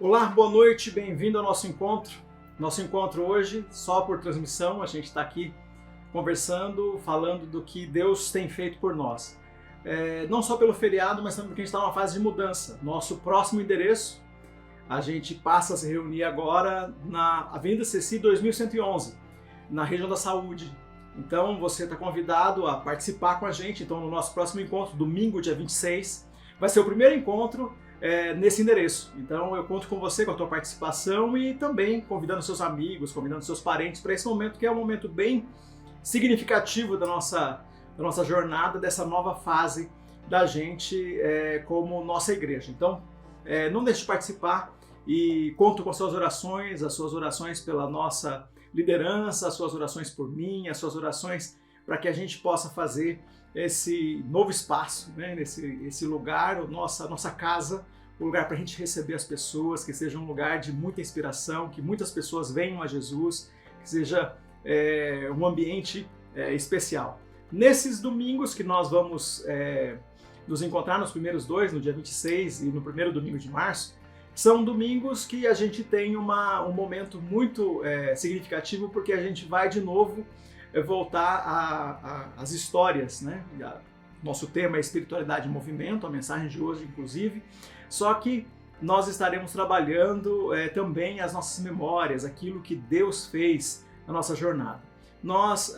Olá, boa noite, bem-vindo ao nosso encontro. Nosso encontro hoje, só por transmissão, a gente está aqui conversando, falando do que Deus tem feito por nós. Não só pelo feriado, mas também porque a gente está numa fase de mudança. Nosso próximo endereço, a gente passa a se reunir agora na Avenida Ceci 2111, na região da Saúde. Então você está convidado a participar com a gente. Então no nosso próximo encontro, domingo, dia 26, vai ser o primeiro encontro nesse endereço. Então eu conto com você, com a tua participação e também convidando seus amigos, convidando seus parentes para esse momento que é um momento bem significativo da nossa jornada, dessa nova fase da gente como nossa igreja. Então não deixe de participar e conto com as suas orações pela nossa liderança, as suas orações por mim, as suas orações para que a gente possa fazer esse novo espaço, né? Esse lugar, a nossa casa, um lugar para a gente receber as pessoas, que seja um lugar de muita inspiração, que muitas pessoas venham a Jesus, que seja um ambiente especial. Nesses domingos que nós vamos nos encontrar, nos primeiros dois, no dia 26 e no primeiro domingo de março, são domingos que a gente tem um momento muito significativo, porque a gente vai de novo voltar às histórias, né? Nosso tema é espiritualidade em movimento, a mensagem de hoje inclusive, só que nós estaremos trabalhando também as nossas memórias, aquilo que Deus fez na nossa jornada. Nós,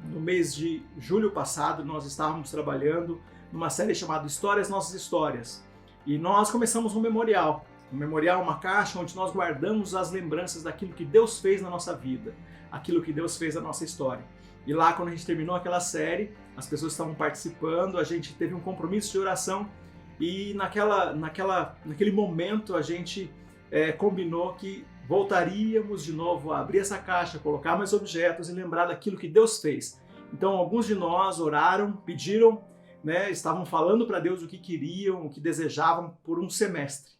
no mês de julho passado, nós estávamos trabalhando numa série chamada Histórias Nossas Histórias, e nós começamos um memorial, uma caixa onde nós guardamos as lembranças daquilo que Deus fez na nossa vida, aquilo que Deus fez na nossa história. E lá, quando a gente terminou aquela série, as pessoas estavam participando, a gente teve um compromisso de oração e naquele momento a gente combinou que voltaríamos de novo a abrir essa caixa, colocar mais objetos e lembrar daquilo que Deus fez. Então, alguns de nós oraram, pediram, né, estavam falando para Deus o que queriam, o que desejavam por um semestre.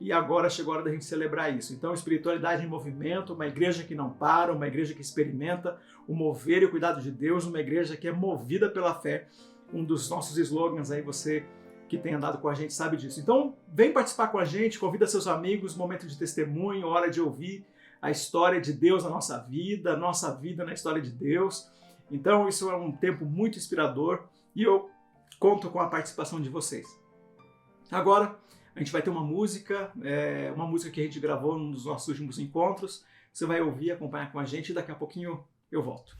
E agora chegou a hora da gente celebrar isso. Então, espiritualidade em movimento, uma igreja que não para, uma igreja que experimenta o mover e o cuidado de Deus, uma igreja que é movida pela fé. Um dos nossos slogans aí, você que tem andado com a gente sabe disso. Então, vem participar com a gente, convida seus amigos, momento de testemunho, hora de ouvir a história de Deus na nossa vida na história de Deus. Então, isso é um tempo muito inspirador e eu conto com a participação de vocês. Agora, a gente vai ter uma música que a gente gravou num dos nossos últimos encontros. Você vai ouvir, acompanhar com a gente e daqui a pouquinho eu volto.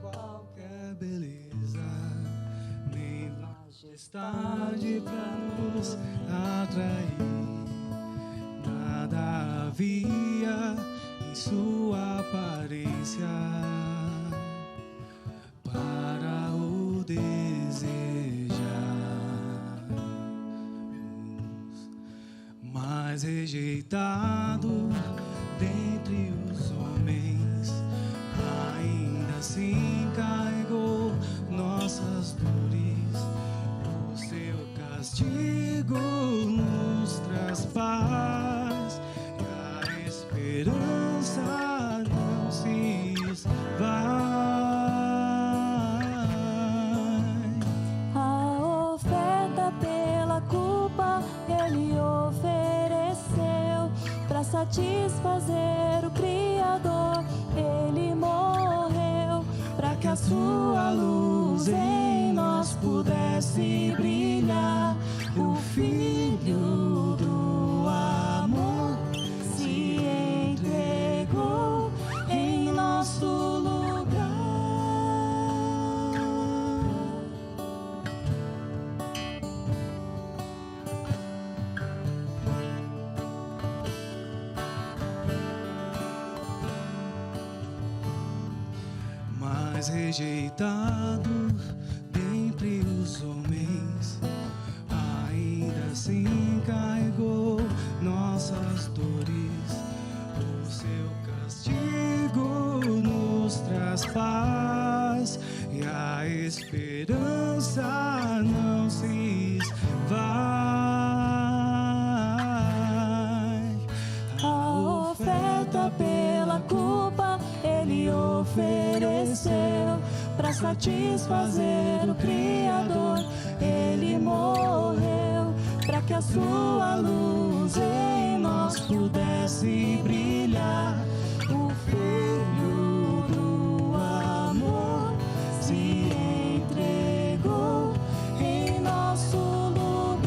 Qualquer beleza, nem majestade pra nos atrair, nada havia em sua aparência para o desejar, mas rejeitado dentre os homens, ainda assim carregou nossas dores. O seu castigo nos traz paz e a esperança não se esvai. A oferta pela culpa ele ofereceu para satisfazer o Criador. Ele morreu para que a sua luz em nós pudesse brilhar. O Filho do amor se entregou em nosso lugar. Mas rejeitado dentre os homens, ainda assim carregou nossas dores. O seu castigo nos traz paz e a esperança não se esvai. ofereceu para satisfazer o Criador. Ele morreu para que a sua luz em nós pudesse brilhar. O Filho do amor se entregou em nosso lugar.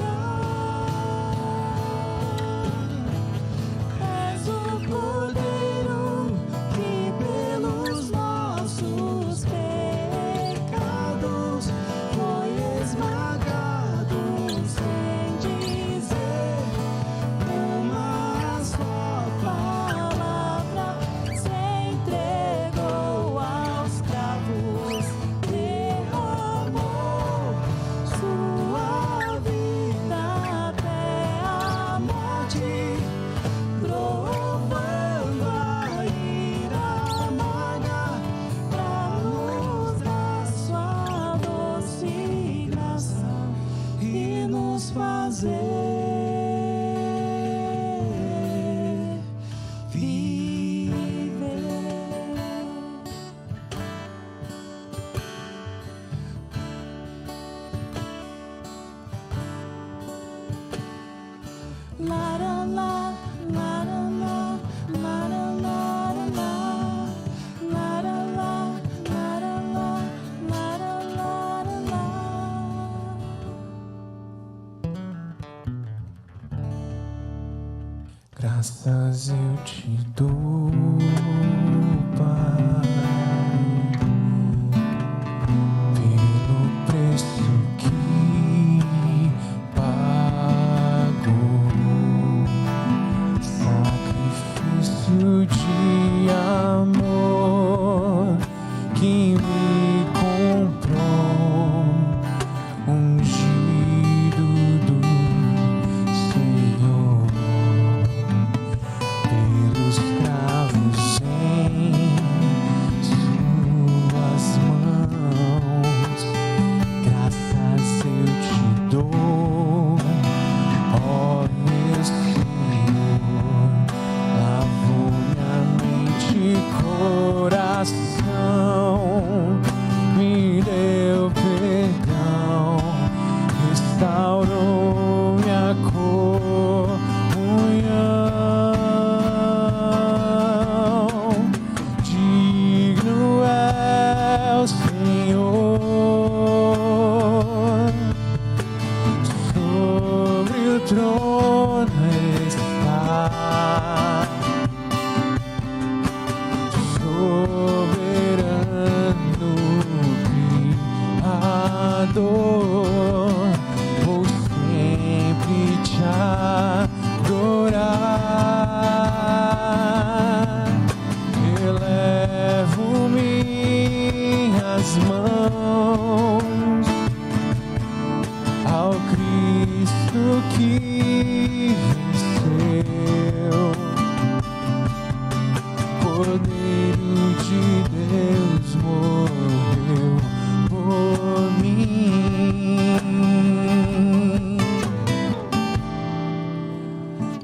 És o Cordeiro que pelos nossos pecados foi esmagado, sem dizer uma só palavra. Se entregou aos cravos, derramou sua vida até a morte, provando a ira amarga pra nos dar sua doce graça e nos fazer viver. La la la, la la la, la la la la, la la la, la la la, la la la. Graças eu te dou, Pai, pelo preço que pagou, sacrifício de amor que me comprou, ungido do Senhor. Pelos cravos em suas mãos, graças eu te dou, ó meu Senhor. Lavou minha mente e coração, me deu perdão, restaurou minha comunhão. Digno é o Senhor, sobre o trono está, soberano Criador. Vou sempre te adorar. Elevo minhas mãos ao Cristo que venceu, Cordeiro de Deus morreu por mim,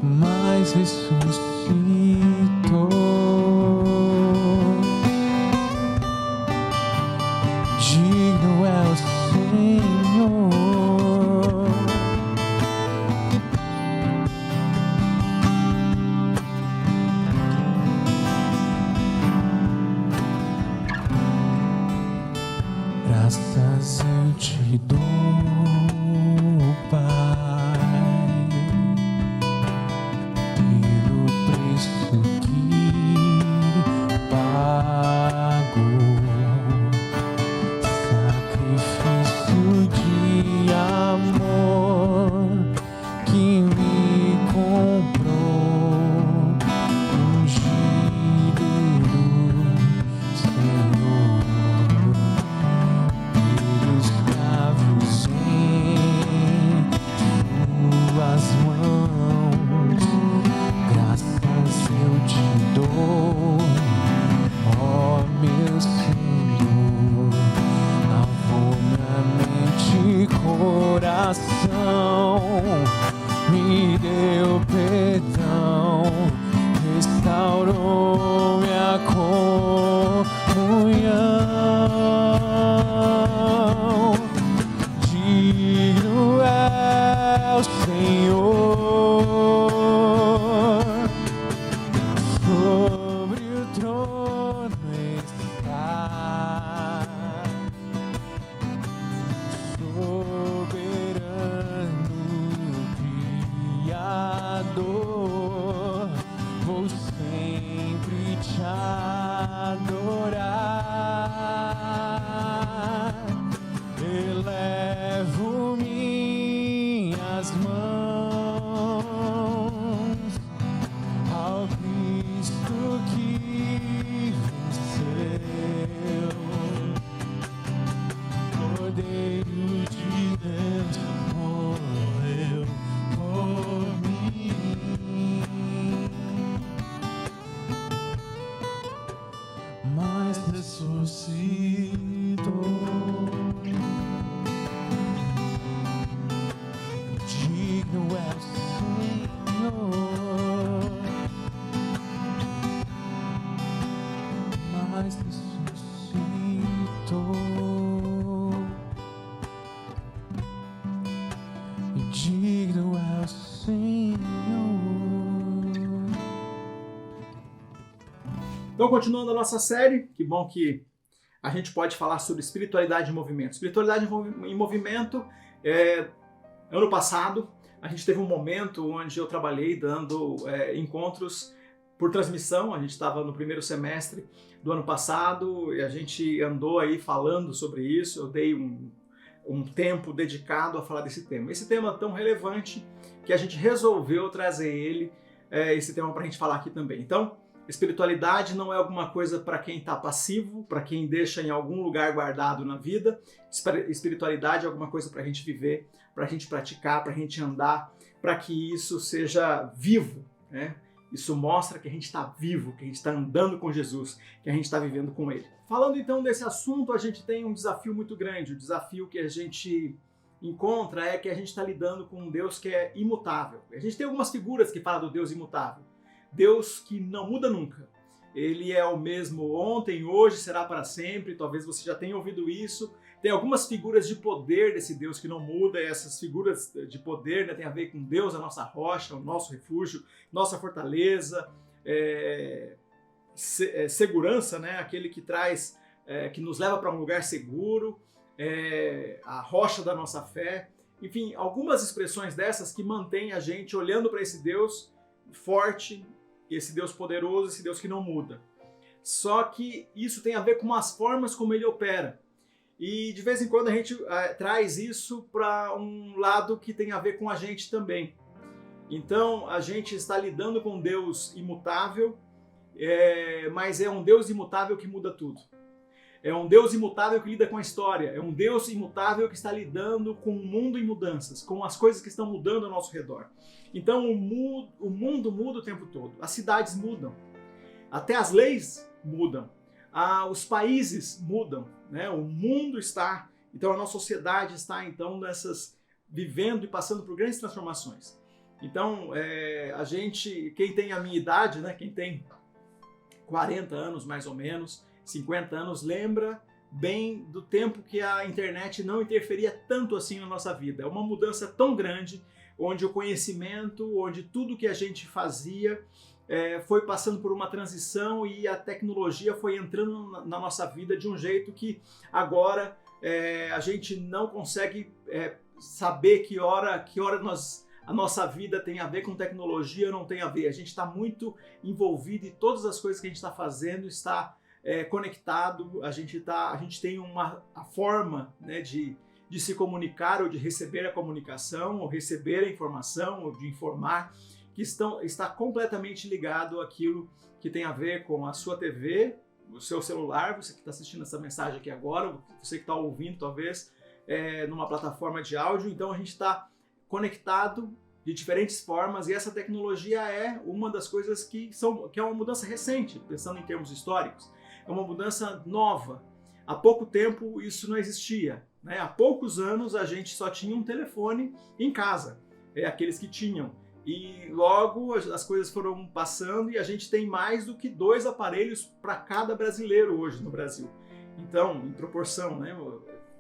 mas ressuscitou. Digno é o Senhor. Graças eu te dou, Pai, pelo preço que pagou, sacrifício de amor que me comprou, ungido do Senhor. Pelos cravos sempre te adorar. Elevo minhas mãos ao Cristo que venceu. Cordeiro de Deus morreu por mim, mas ressuscitou. Digno é o Senhor, mas ressuscitou. Digno é o Senhor. Então, continuando a nossa série, que bom que a gente pode falar sobre espiritualidade em movimento. Espiritualidade em movimento, ano passado, a gente teve um momento onde eu trabalhei dando encontros por transmissão. A gente estava no primeiro semestre do ano passado e a gente andou aí falando sobre isso. Eu dei um tempo dedicado a falar desse tema. Esse tema é tão relevante que a gente resolveu trazer esse tema para a gente falar aqui também. Então, espiritualidade não é alguma coisa para quem está passivo, para quem deixa em algum lugar guardado na vida. Espiritualidade é alguma coisa para a gente viver, para a gente praticar, para a gente andar, para que isso seja vivo, né? Isso mostra que a gente está vivo, que a gente está andando com Jesus, que a gente está vivendo com Ele. Falando então desse assunto, a gente tem um desafio muito grande. O desafio que a gente encontra é que a gente está lidando com um Deus que é imutável. A gente tem algumas figuras que falam do Deus imutável. Deus que não muda nunca. Ele é o mesmo ontem, hoje, será para sempre. Talvez você já tenha ouvido isso. Tem algumas figuras de poder desse Deus que não muda. E essas figuras de poder, né, tem a ver com Deus, a nossa rocha, o nosso refúgio, nossa fortaleza, segurança, né, aquele que traz, que nos leva para um lugar seguro, a rocha da nossa fé. Enfim, algumas expressões dessas que mantêm a gente olhando para esse Deus forte, esse Deus poderoso, esse Deus que não muda. Só que isso tem a ver com as formas como ele opera. E de vez em quando a gente traz isso para um lado que tem a ver com a gente também. Então a gente está lidando com um Deus imutável, mas é um Deus imutável que muda tudo. É um Deus imutável que lida com a história. É um Deus imutável que está lidando com o mundo em mudanças, com as coisas que estão mudando ao nosso redor. Então o mundo muda o tempo todo. As cidades mudam. Até as leis mudam. Os países mudam, né? O mundo está... Então a nossa sociedade está então vivendo e passando por grandes transformações. Então a gente, quem tem a minha idade, né? Quem tem 40 anos mais ou menos, 50 anos, lembra bem do tempo que a internet não interferia tanto assim na nossa vida. É uma mudança tão grande, onde o conhecimento, onde tudo que a gente fazia foi passando por uma transição e a tecnologia foi entrando na nossa vida de um jeito que agora a gente não consegue saber que hora a nossa vida tem a ver com tecnologia ou não tem a ver. A gente está muito envolvido e todas as coisas que a gente está fazendo está conectado. A gente tem a forma, né, de se comunicar ou de receber a comunicação, ou receber a informação, ou de informar, que está completamente ligado àquilo que tem a ver com a sua TV, o seu celular, você que está assistindo essa mensagem aqui agora, você que está ouvindo talvez numa plataforma de áudio. Então a gente está conectado de diferentes formas e essa tecnologia é uma das coisas que é uma mudança recente, pensando em termos históricos. É uma mudança nova. Há pouco tempo isso não existia, né? Há poucos anos a gente só tinha um telefone em casa, aqueles que tinham. E logo as coisas foram passando e a gente tem mais do que 2 aparelhos para cada brasileiro hoje no Brasil. Então, em proporção, né?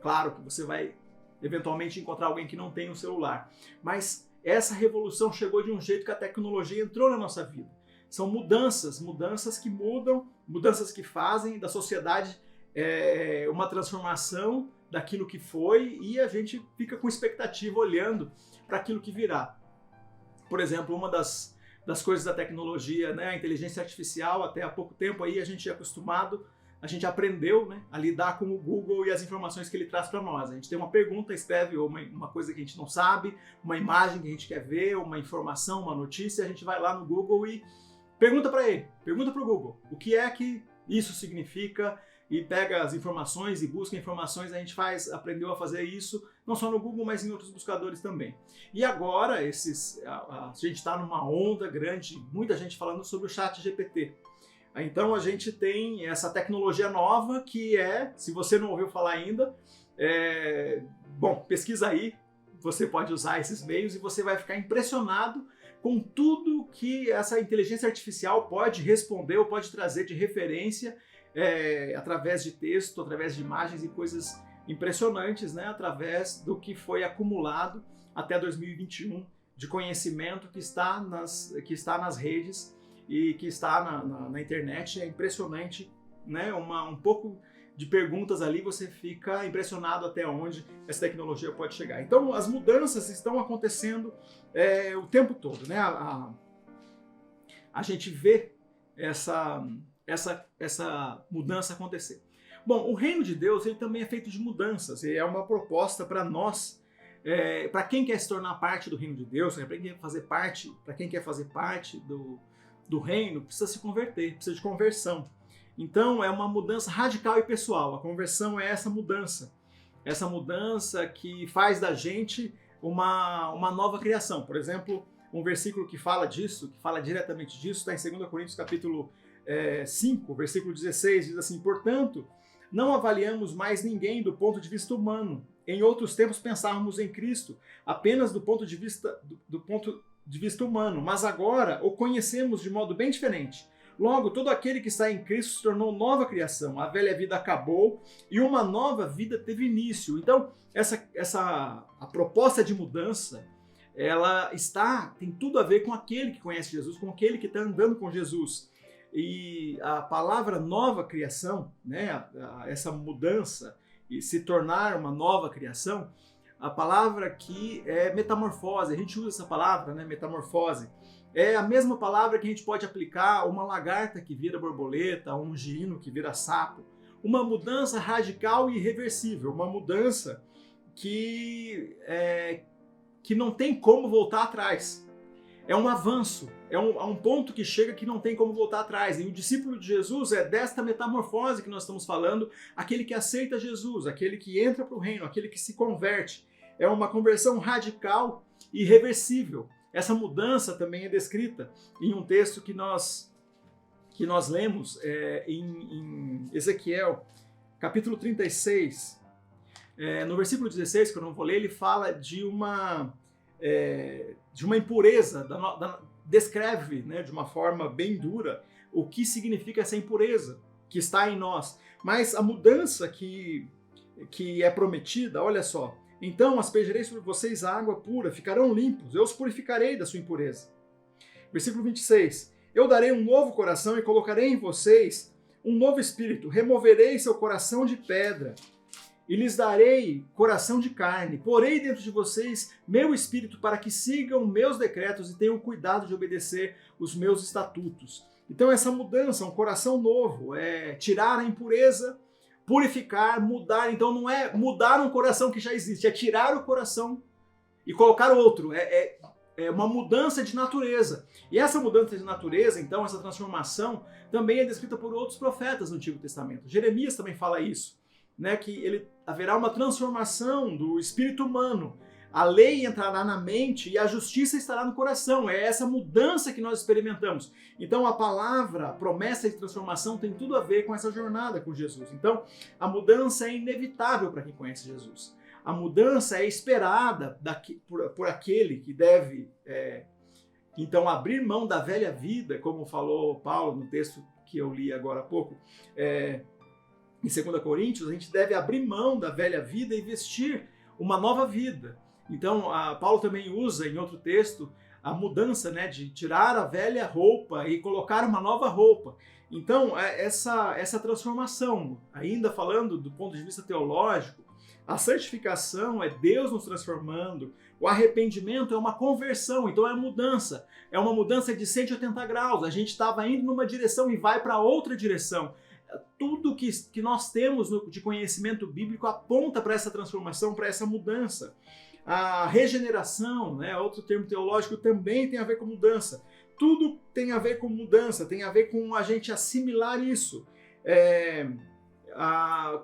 Claro que você vai eventualmente encontrar alguém que não tem um celular. Mas essa revolução chegou de um jeito que a tecnologia entrou na nossa vida. São mudanças que mudam, mudanças que fazem da sociedade uma transformação daquilo que foi e a gente fica com expectativa olhando para aquilo que virá. Por exemplo, uma das das coisas da tecnologia, né? A inteligência artificial, até há pouco tempo aí a gente é acostumado, a gente aprendeu, né, a lidar com o Google e as informações que ele traz para nós. A gente tem uma pergunta, escreve uma coisa que a gente não sabe, uma imagem que a gente quer ver, uma informação, uma notícia, a gente vai lá no Google e pergunta para ele, pergunta para o Google o que é que isso significa, e pega as informações e busca informações. A gente aprendeu a fazer isso não só no Google, mas em outros buscadores também. E agora a gente está numa onda grande, muita gente falando sobre o ChatGPT. Então a gente tem essa tecnologia nova que se você não ouviu falar ainda, bom, pesquisa aí, você pode usar esses meios e você vai ficar impressionado com tudo que essa inteligência artificial pode responder ou pode trazer de referência através de texto, através de imagens e coisas impressionantes, né? Através do que foi acumulado até 2021 de conhecimento que está nas redes e que está na internet. É impressionante, né? Um pouco de perguntas ali, você fica impressionado até onde essa tecnologia pode chegar. Então, as mudanças estão acontecendo o tempo todo, né? A gente vê essa mudança acontecer. Bom, o reino de Deus ele também é feito de mudanças, e é uma proposta para nós, para quem quer se tornar parte do reino de Deus, para quem quer fazer parte do reino, precisa se converter, precisa de conversão. Então é uma mudança radical e pessoal. A conversão é essa mudança que faz da gente uma nova criação. Por exemplo, um versículo que fala diretamente disso, está em 2 Coríntios capítulo 5, versículo 16, diz assim: portanto, não avaliamos mais ninguém do ponto de vista humano. Em outros tempos pensávamos em Cristo apenas do ponto de vista humano, mas agora o conhecemos de modo bem diferente. Logo, todo aquele que está em Cristo se tornou nova criação. A velha vida acabou e uma nova vida teve início. Então, a proposta de mudança, ela tem tudo a ver com aquele que conhece Jesus, com aquele que está andando com Jesus. E a palavra nova criação, né, essa mudança e se tornar uma nova criação, a palavra aqui é metamorfose. A gente usa essa palavra, né, metamorfose. É a mesma palavra que a gente pode aplicar a uma lagarta que vira borboleta, a um girino que vira sapo. Uma mudança radical e irreversível, uma mudança que não tem como voltar atrás. É um avanço, é um ponto que chega que não tem como voltar atrás. E o discípulo de Jesus é desta metamorfose que nós estamos falando, aquele que aceita Jesus, aquele que entra para o reino, aquele que se converte. É uma conversão radical e irreversível. Essa mudança também é descrita em um texto que nós lemos em Ezequiel, capítulo 36. No versículo 16, que eu não vou ler, ele fala de uma impureza, descreve, né, de uma forma bem dura o que significa essa impureza que está em nós. Mas a mudança que é prometida, olha só: então aspergerei sobre vocês a água pura, ficarão limpos, eu os purificarei da sua impureza. Versículo 26, eu darei um novo coração e colocarei em vocês um novo espírito, removerei seu coração de pedra e lhes darei coração de carne, porei dentro de vocês meu espírito para que sigam meus decretos e tenham cuidado de obedecer os meus estatutos. Então essa mudança, um coração novo, é tirar a impureza, purificar, mudar. Então não é mudar um coração que já existe, é tirar o coração e colocar outro. É uma mudança de natureza. E essa mudança de natureza, então, essa transformação, também é descrita por outros profetas no Antigo Testamento. Jeremias também fala isso, né, que haverá uma transformação do espírito humano. A lei entrará na mente e a justiça estará no coração. É essa mudança que nós experimentamos. Então a palavra, a promessa de transformação tem tudo a ver com essa jornada com Jesus. Então a mudança é inevitável para quem conhece Jesus. A mudança é esperada por aquele que deve, então, abrir mão da velha vida, como falou Paulo no texto que eu li agora há pouco, em 2 Coríntios. A gente deve abrir mão da velha vida e vestir uma nova vida. Então, Paulo também usa em outro texto a mudança, né, de tirar a velha roupa e colocar uma nova roupa. Então, essa transformação, ainda falando do ponto de vista teológico, a santificação é Deus nos transformando O arrependimento é uma conversão, então é mudança. É uma mudança de 180 graus. A gente estava indo numa direção e vai para outra direção. Tudo que nós temos de conhecimento bíblico aponta para essa transformação, para essa mudança. A regeneração, né, outro termo teológico, também tem a ver com mudança. Tudo tem a ver com mudança, tem a ver com a gente assimilar isso.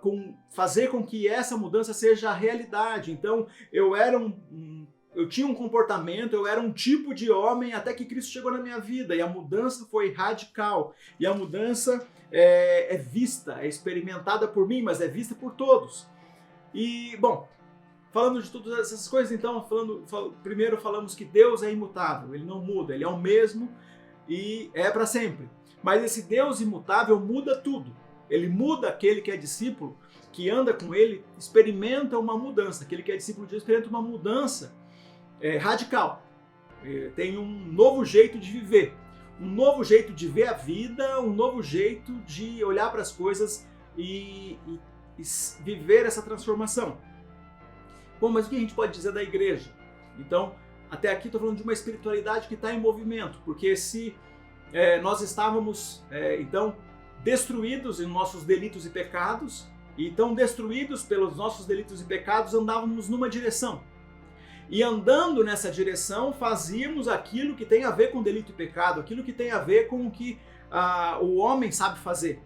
Com fazer com que essa mudança seja a realidade. Então, eu tinha um comportamento, eu era um tipo de homem até que Cristo chegou na minha vida, e a mudança foi radical, e a mudança é vista, é experimentada por mim, mas é vista por todos. E, bom, falando de todas essas coisas, então, primeiro falamos que Deus é imutável, Ele não muda, Ele é o mesmo e é para sempre. Mas esse Deus imutável muda tudo. Ele muda aquele que é discípulo, que anda com Ele, experimenta uma mudança. Aquele que é discípulo de Deus experimenta uma mudança radical. Tem um novo jeito de viver, um novo jeito de ver a vida, um novo jeito de olhar para as coisas e viver essa transformação. Bom, mas o que a gente pode dizer da igreja? Então, até aqui estou falando de uma espiritualidade que está em movimento, porque se nós estávamos, então, destruídos em nossos delitos e pecados, e então destruídos pelos nossos delitos e pecados, andávamos numa direção. E andando nessa direção, fazíamos aquilo que tem a ver com delito e pecado, aquilo que tem a ver com o que o homem sabe fazer.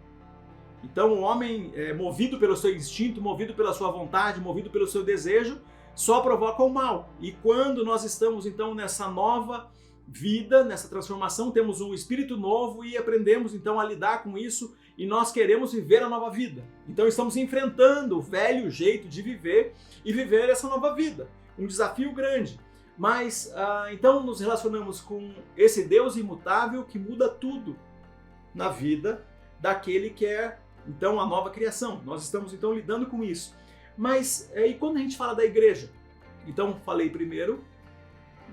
Então o homem, movido pelo seu instinto, movido pela sua vontade, movido pelo seu desejo, só provoca o mal. E quando nós estamos então nessa nova vida, nessa transformação, temos um espírito novo e aprendemos então a lidar com isso, e nós queremos viver a nova vida. Então estamos enfrentando o velho jeito de viver e viver essa nova vida. Um desafio grande. Mas então nos relacionamos com esse Deus imutável que muda tudo na vida daquele que é então a nova criação. Nós estamos então lidando com isso. Mas e quando a gente fala da igreja? Então falei primeiro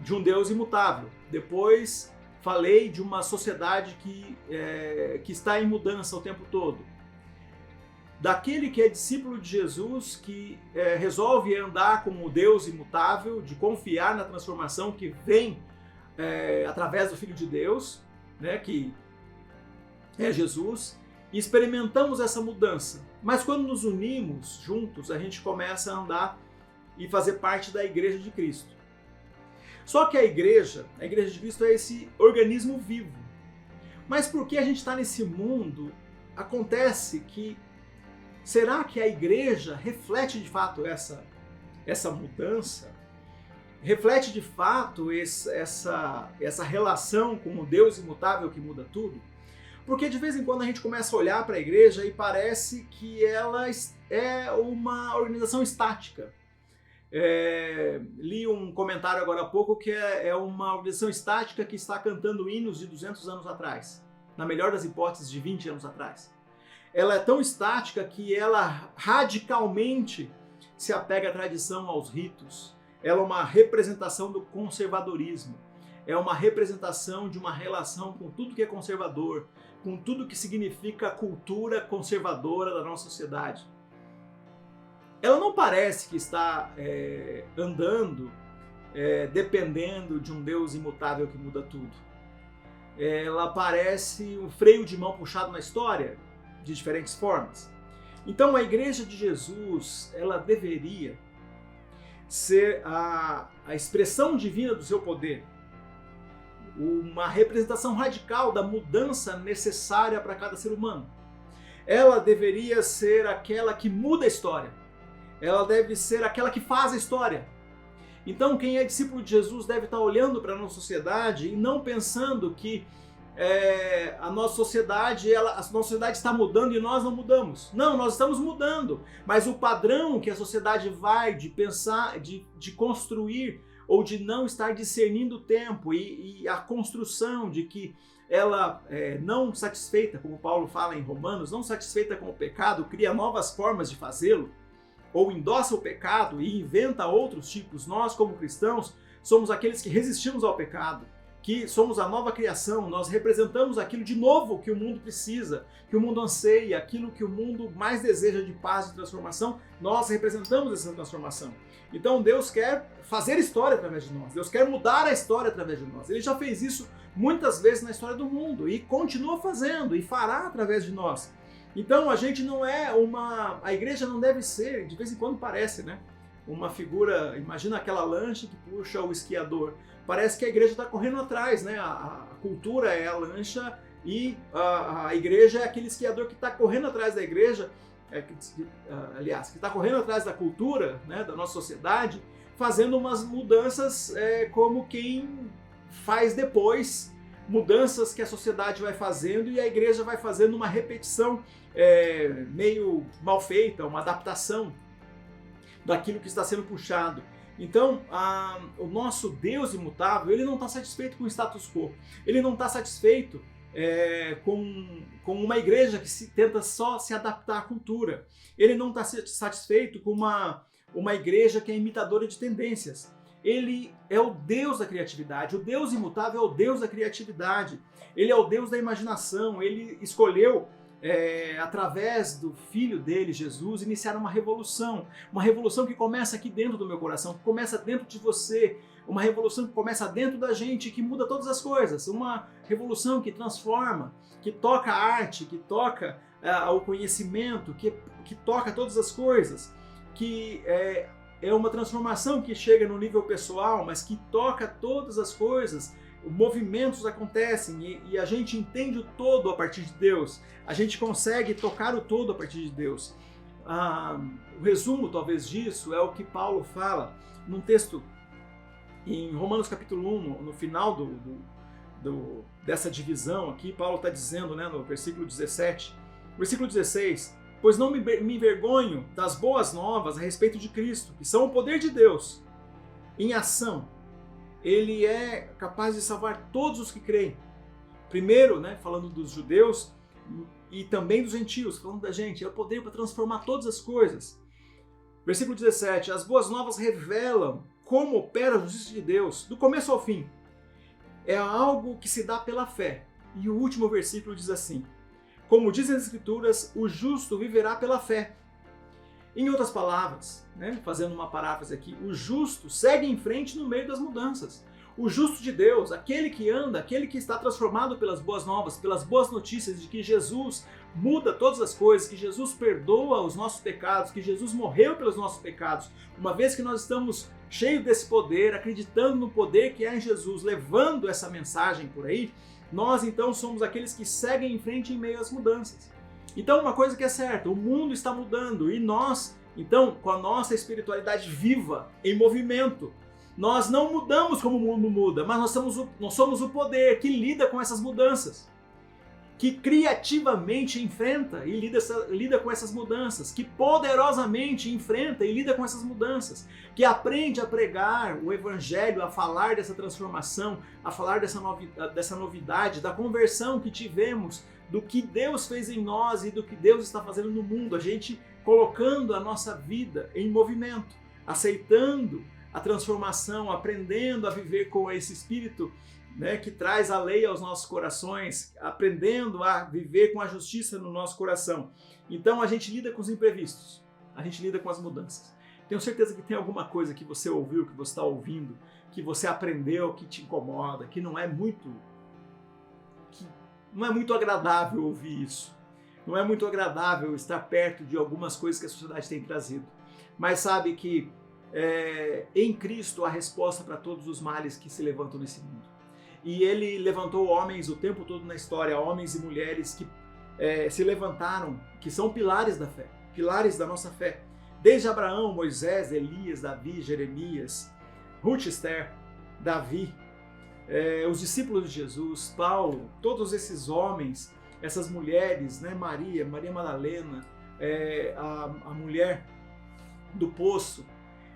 de um Deus imutável. Depois falei de uma sociedade que está em mudança o tempo todo. Daquele que é discípulo de Jesus, que resolve andar como o Deus imutável, de confiar na transformação que vem através do Filho de Deus, né, que é Jesus, e experimentamos essa mudança. Mas quando nos unimos juntos, a gente começa a andar e fazer parte da Igreja de Cristo. Só que a Igreja de Cristo é esse organismo vivo. Mas por que a gente está nesse mundo? Acontece que será que a igreja reflete de fato essa mudança? Reflete de fato essa relação com o Deus imutável que muda tudo? Porque de vez em quando a gente começa a olhar para a igreja e parece que ela é uma organização estática. Li um comentário agora há pouco que é uma organização estática que está cantando hinos de 200 anos atrás. Na melhor das hipóteses, de 20 anos atrás. Ela é tão estática que ela radicalmente se apega à tradição, aos ritos. Ela é uma representação do conservadorismo. É uma representação de uma relação com tudo que é conservador, com tudo que significa a cultura conservadora da nossa sociedade. Ela não parece que está andando dependendo de um Deus imutável que muda tudo. Ela parece um freio de mão puxado na história, de diferentes formas. Então a Igreja de Jesus, ela deveria ser a expressão divina do seu poder, uma representação radical da mudança necessária para cada ser humano. Ela deveria ser aquela que muda a história. Ela deve ser aquela que faz a história. Então quem é discípulo de Jesus deve estar olhando para a nossa sociedade e não pensando que a nossa sociedade está mudando e nós não mudamos. Não, nós estamos mudando. Mas o padrão que a sociedade vai de pensar, de construir ou de não estar discernindo o tempo e a construção de que ela, não satisfeita, como Paulo fala em Romanos, não satisfeita com o pecado, cria novas formas de fazê-lo, ou endossa o pecado e inventa outros tipos. Nós, como cristãos, somos aqueles que resistimos ao pecado, que somos a nova criação, nós representamos aquilo de novo que o mundo precisa, que o mundo anseia, aquilo que o mundo mais deseja de paz e transformação, nós representamos essa transformação. Então Deus quer fazer história através de nós, Deus quer mudar a história através de nós. Ele já fez isso muitas vezes na história do mundo e continua fazendo e fará através de nós. Então a gente não é a igreja não deve ser, de vez em quando parece, né? Uma figura, imagina aquela lancha que puxa o esquiador. Parece que a igreja está correndo atrás, né? A cultura é a lancha e a igreja é aquele esquiador que está correndo atrás da igreja, que está correndo atrás da cultura, né, da nossa sociedade, fazendo umas mudanças como quem faz depois, mudanças que a sociedade vai fazendo e a igreja vai fazendo uma repetição meio mal feita, uma adaptação daquilo que está sendo puxado. Então, o nosso Deus imutável, ele não está satisfeito com o status quo, ele não está satisfeito com uma igreja que tenta só se adaptar à cultura, ele não está satisfeito com uma igreja que é imitadora de tendências. Ele é o Deus da criatividade, o Deus imutável é o Deus da criatividade, ele é o Deus da imaginação, ele escolheu através do Filho dele, Jesus, iniciar uma revolução que começa aqui dentro do meu coração, que começa dentro de você, uma revolução que começa dentro da gente, que muda todas as coisas, uma revolução que transforma, que toca a arte, que toca o conhecimento, que toca todas as coisas, que é uma transformação que chega no nível pessoal, mas que toca todas as coisas. Movimentos acontecem e a gente entende o todo a partir de Deus. A gente consegue tocar o todo a partir de Deus. O resumo, talvez, disso é o que Paulo fala num texto em Romanos capítulo 1, no final dessa divisão aqui. Paulo está dizendo, né, no versículo 17, versículo 16: pois não me envergonho das boas novas a respeito de Cristo, que são o poder de Deus em ação. Ele é capaz de salvar todos os que creem. Primeiro, né, falando dos judeus e também dos gentios, falando da gente, é o poder para transformar todas as coisas. Versículo 17, as boas novas revelam como opera a justiça de Deus, do começo ao fim. É algo que se dá pela fé. E o último versículo diz assim: como dizem as Escrituras, o justo viverá pela fé. Em outras palavras, né, fazendo uma paráfrase aqui, o justo segue em frente no meio das mudanças. O justo de Deus, aquele que anda, aquele que está transformado pelas boas novas, pelas boas notícias de que Jesus muda todas as coisas, que Jesus perdoa os nossos pecados, que Jesus morreu pelos nossos pecados. Uma vez que nós estamos cheios desse poder, acreditando no poder que há em Jesus, levando essa mensagem por aí, nós então somos aqueles que seguem em frente em meio às mudanças. Então, uma coisa que é certa, o mundo está mudando e nós, então, com a nossa espiritualidade viva, em movimento, nós não mudamos como o mundo muda, mas nós somos o poder que lida com essas mudanças, que criativamente enfrenta e lida com essas mudanças, que poderosamente enfrenta e lida com essas mudanças, que aprende a pregar o evangelho, a falar dessa transformação, a falar dessa novidade, da conversão que tivemos, do que Deus fez em nós e do que Deus está fazendo no mundo, a gente colocando a nossa vida em movimento, aceitando a transformação, aprendendo a viver com esse Espírito, né, que traz a lei aos nossos corações, aprendendo a viver com a justiça no nosso coração. Então a gente lida com os imprevistos, a gente lida com as mudanças. Tenho certeza que tem alguma coisa que você ouviu, que você está ouvindo, que você aprendeu, que te incomoda, que não é muito agradável ouvir isso. Não é muito agradável estar perto de algumas coisas que a sociedade tem trazido. Mas sabe que em Cristo há resposta para todos os males que se levantam nesse mundo. E ele levantou homens o tempo todo na história, homens e mulheres que se levantaram, que são pilares da fé, pilares da nossa fé. Desde Abraão, Moisés, Elias, Davi, Jeremias, Ruth, Esther, Davi, os discípulos de Jesus, Paulo, todos esses homens, essas mulheres, né, Maria Madalena, a mulher do poço,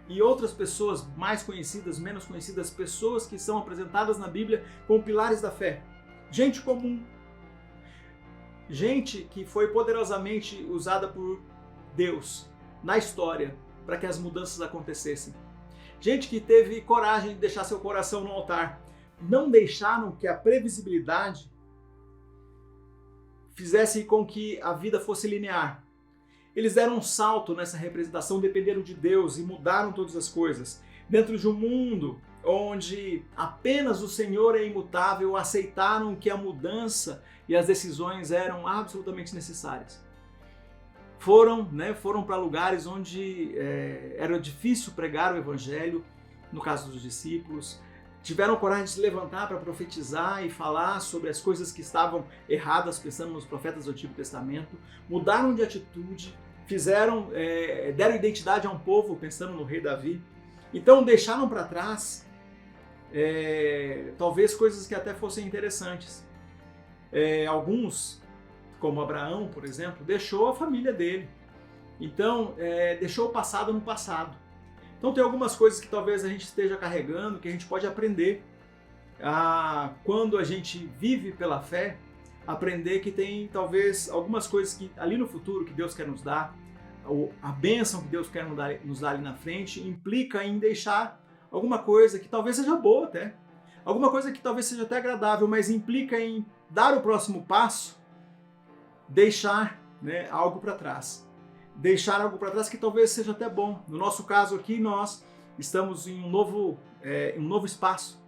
e outras pessoas mais conhecidas, menos conhecidas, pessoas que são apresentadas na Bíblia como pilares da fé. Gente comum. Gente que foi poderosamente usada por Deus na história para que as mudanças acontecessem. Gente que teve coragem de deixar seu coração no altar não deixaram que a previsibilidade fizesse com que a vida fosse linear. Eles deram um salto nessa representação, dependeram de Deus e mudaram todas as coisas. Dentro de um mundo onde apenas o Senhor é imutável, aceitaram que a mudança e as decisões eram absolutamente necessárias. Foram para lugares onde era difícil pregar o Evangelho, no caso dos discípulos. Tiveram coragem de se levantar para profetizar e falar sobre as coisas que estavam erradas, pensando nos profetas do Antigo Testamento. Mudaram de atitude, deram identidade a um povo, pensando no rei Davi. Então deixaram para trás talvez coisas que até fossem interessantes. Alguns, como Abraão, por exemplo, deixou a família dele. Então deixou o passado no passado. Então tem algumas coisas que talvez a gente esteja carregando, que a gente pode aprender quando a gente vive pela fé, aprender que tem talvez algumas coisas que ali no futuro que Deus quer nos dar, ou a bênção que Deus quer nos dar ali na frente, implica em deixar alguma coisa que talvez seja boa até, alguma coisa que talvez seja até agradável, mas implica em dar o próximo passo, deixar algo para trás. Deixar algo para trás que talvez seja até bom. No nosso caso aqui, nós estamos em um novo espaço.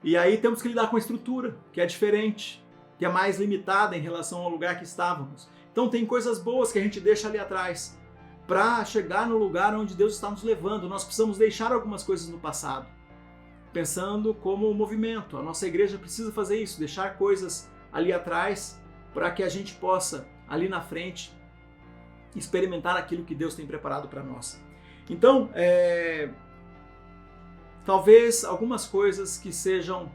E aí temos que lidar com a estrutura, que é diferente, que é mais limitada em relação ao lugar que estávamos. Então tem coisas boas que a gente deixa ali atrás para chegar no lugar onde Deus está nos levando. Nós precisamos deixar algumas coisas no passado, pensando como um movimento. A nossa igreja precisa fazer isso, deixar coisas ali atrás para que a gente possa, ali na frente, experimentar aquilo que Deus tem preparado para nós. Então, talvez algumas coisas que sejam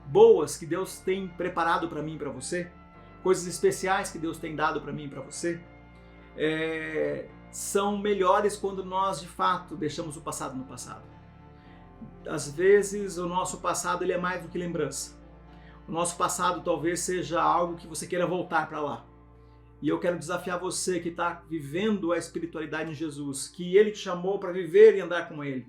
boas que Deus tem preparado para mim e para você, coisas especiais que Deus tem dado para mim e para você, são melhores quando nós de fato deixamos o passado no passado. Às vezes o nosso passado ele é mais do que lembrança. O nosso passado talvez seja algo que você queira voltar para lá. E eu quero desafiar você que está vivendo a espiritualidade em Jesus, que Ele te chamou para viver e andar com Ele,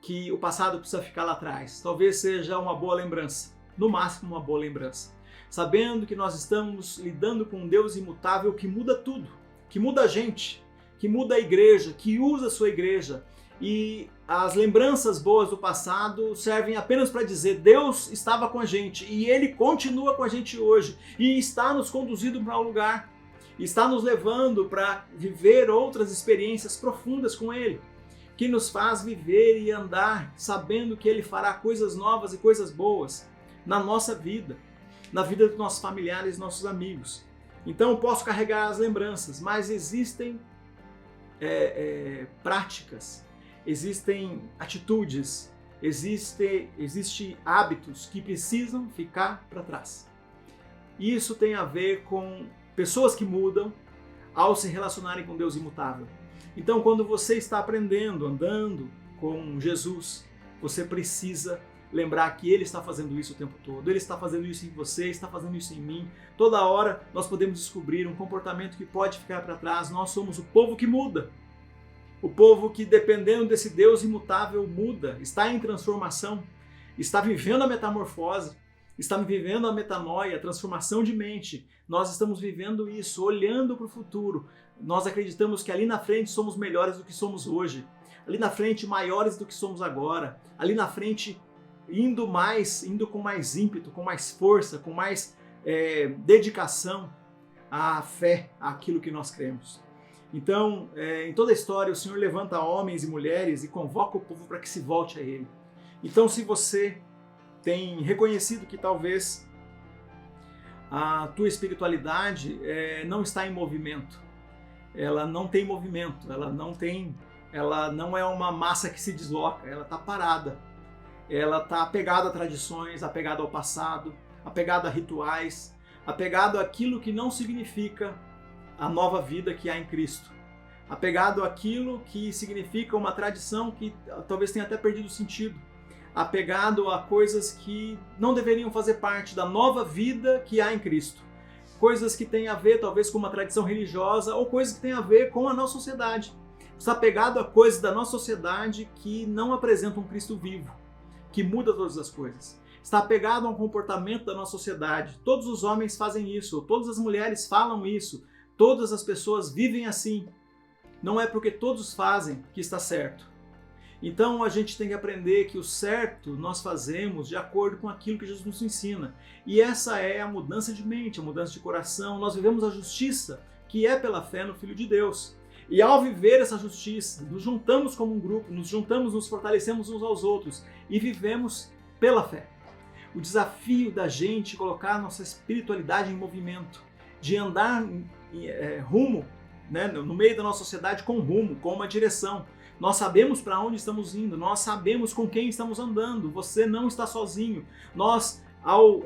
que o passado precisa ficar lá atrás. Talvez seja uma boa lembrança, no máximo uma boa lembrança. Sabendo que nós estamos lidando com um Deus imutável que muda tudo, que muda a gente, que muda a igreja, que usa a sua igreja. E as lembranças boas do passado servem apenas para dizer Deus estava com a gente e Ele continua com a gente hoje e está nos conduzindo para um lugar. Está nos levando para viver outras experiências profundas com Ele, que nos faz viver e andar sabendo que Ele fará coisas novas e coisas boas na nossa vida, na vida dos nossos familiares e nossos amigos. Então eu posso carregar as lembranças, mas existem práticas, existem atitudes, existem hábitos que precisam ficar para trás. Isso tem a ver com pessoas que mudam ao se relacionarem com Deus imutável. Então, quando você está aprendendo, andando com Jesus, você precisa lembrar que Ele está fazendo isso o tempo todo. Ele está fazendo isso em você, está fazendo isso em mim. Toda hora nós podemos descobrir um comportamento que pode ficar para trás. Nós somos o povo que muda. O povo que, dependendo desse Deus imutável, muda, está em transformação, está vivendo a metamorfose, está vivendo a metanoia, a transformação de mente. Nós estamos vivendo isso, olhando para o futuro. Nós acreditamos que ali na frente somos melhores do que somos hoje. Ali na frente maiores do que somos agora. Ali na frente indo com mais ímpeto, com mais força, com mais dedicação à fé, àquilo que nós cremos. Então, em toda a história, o Senhor levanta homens e mulheres e convoca o povo para que se volte a Ele. Então, se você tem reconhecido que talvez a tua espiritualidade não está em movimento, ela não tem movimento, ela não é uma massa que se desloca, ela está parada, ela está apegada a tradições, apegada ao passado, apegada a rituais, apegada àquilo que não significa a nova vida que há em Cristo, apegado àquilo que significa uma tradição que talvez tenha até perdido o sentido, apegado a coisas que não deveriam fazer parte da nova vida que há em Cristo. Coisas que têm a ver talvez com uma tradição religiosa ou coisas que têm a ver com a nossa sociedade. Está apegado a coisas da nossa sociedade que não apresentam um Cristo vivo. que muda todas as coisas. Está apegado a um comportamento da nossa sociedade. Todos os homens fazem isso, todas as mulheres falam isso, todas as pessoas vivem assim. Não é porque todos fazem que está certo. Então a gente tem que aprender que o certo nós fazemos de acordo com aquilo que Jesus nos ensina. E essa é a mudança de mente, a mudança de coração. Nós vivemos a justiça que é pela fé no Filho de Deus. E ao viver essa justiça, nos juntamos como um grupo, nos juntamos, nos fortalecemos uns aos outros e vivemos pela fé. O desafio da gente colocar nossa espiritualidade em movimento, de andar rumo, né, no meio da nossa sociedade com rumo, com uma direção. Nós sabemos para onde estamos indo, nós sabemos com quem estamos andando, você não está sozinho. Nós, ao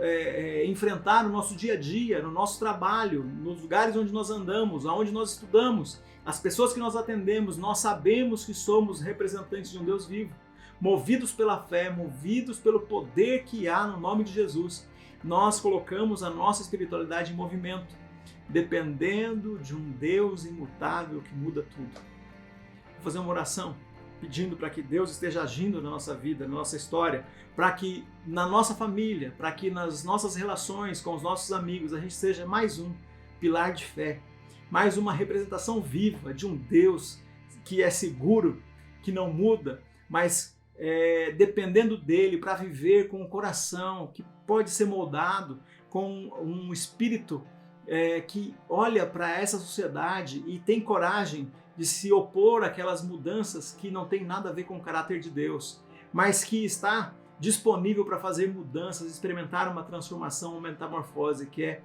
enfrentar o nosso dia a dia, no nosso trabalho, nos lugares onde nós andamos, aonde nós estudamos, as pessoas que nós atendemos, nós sabemos que somos representantes de um Deus vivo, movidos pela fé, movidos pelo poder que há no nome de Jesus. Nós colocamos a nossa espiritualidade em movimento, dependendo de um Deus imutável que muda tudo. Vou fazer uma oração pedindo para que Deus esteja agindo na nossa vida, na nossa história, para que na nossa família, para que nas nossas relações com os nossos amigos a gente seja mais um pilar de fé, mais uma representação viva de um Deus que é seguro, que não muda, mas dependendo dele para viver com um coração que pode ser moldado, com um espírito que olha para essa sociedade e tem coragem de se opor àquelas mudanças que não tem nada a ver com o caráter de Deus, mas que está disponível para fazer mudanças, experimentar uma transformação, uma metamorfose que é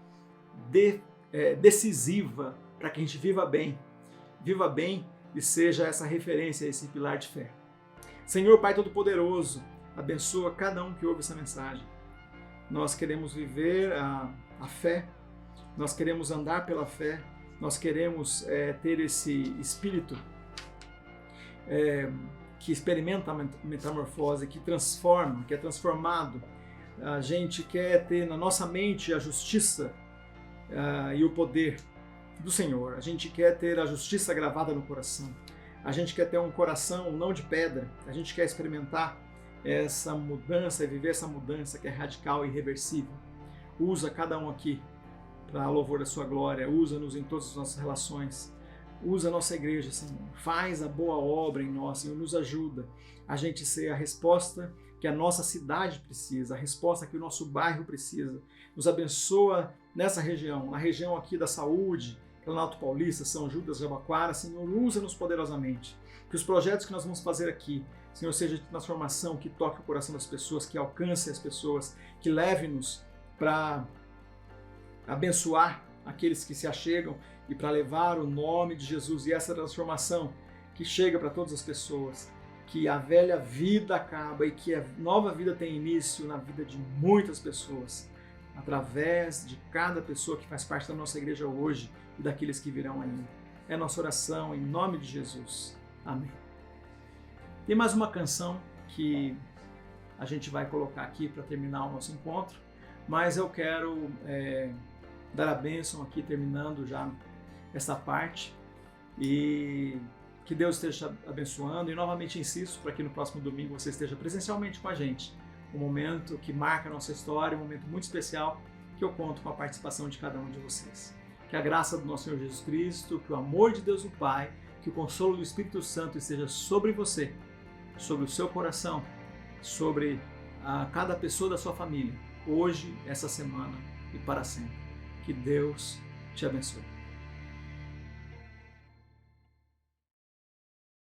decisiva para que a gente viva bem e seja essa referência, esse pilar de fé. Senhor Pai Todo-Poderoso, abençoa cada um que ouve essa mensagem. Nós queremos viver a fé, nós queremos andar pela fé, nós queremos ter esse espírito que experimenta a metamorfose, que transforma, que é transformado. A gente quer ter na nossa mente a justiça e o poder do Senhor. A gente quer ter a justiça gravada no coração. A gente quer ter um coração não de pedra. A gente quer experimentar essa mudança e viver essa mudança que é radical e irreversível. Usa cada um aqui para louvor da sua glória, usa-nos em todas as nossas relações, usa a nossa igreja, Senhor, faz a boa obra em nós, Senhor, nos ajuda a gente ser a resposta que a nossa cidade precisa, a resposta que o nosso bairro precisa, nos abençoa nessa região, na região aqui da saúde, Planalto Paulista, São Judas, Jabaquara, Senhor, usa-nos poderosamente, que os projetos que nós vamos fazer aqui, Senhor, seja de transformação, que toque o coração das pessoas, que alcance as pessoas, que leve-nos para abençoar aqueles que se achegam e para levar o nome de Jesus e essa transformação que chega para todas as pessoas, que a velha vida acaba e que a nova vida tem início na vida de muitas pessoas, através de cada pessoa que faz parte da nossa igreja hoje e daqueles que virão ainda. É nossa oração em nome de Jesus. Amém. Tem mais uma canção que a gente vai colocar aqui para terminar o nosso encontro, mas eu quero dar a bênção aqui, terminando já essa parte, e que Deus esteja abençoando, e novamente insisto para que no próximo domingo você esteja presencialmente com a gente, um momento que marca a nossa história, um momento muito especial, que eu conto com a participação de cada um de vocês. Que a graça do nosso Senhor Jesus Cristo, que o amor de Deus o Pai, que o consolo do Espírito Santo esteja sobre você, sobre o seu coração, sobre cada pessoa da sua família, hoje, essa semana e para sempre. Que Deus te abençoe.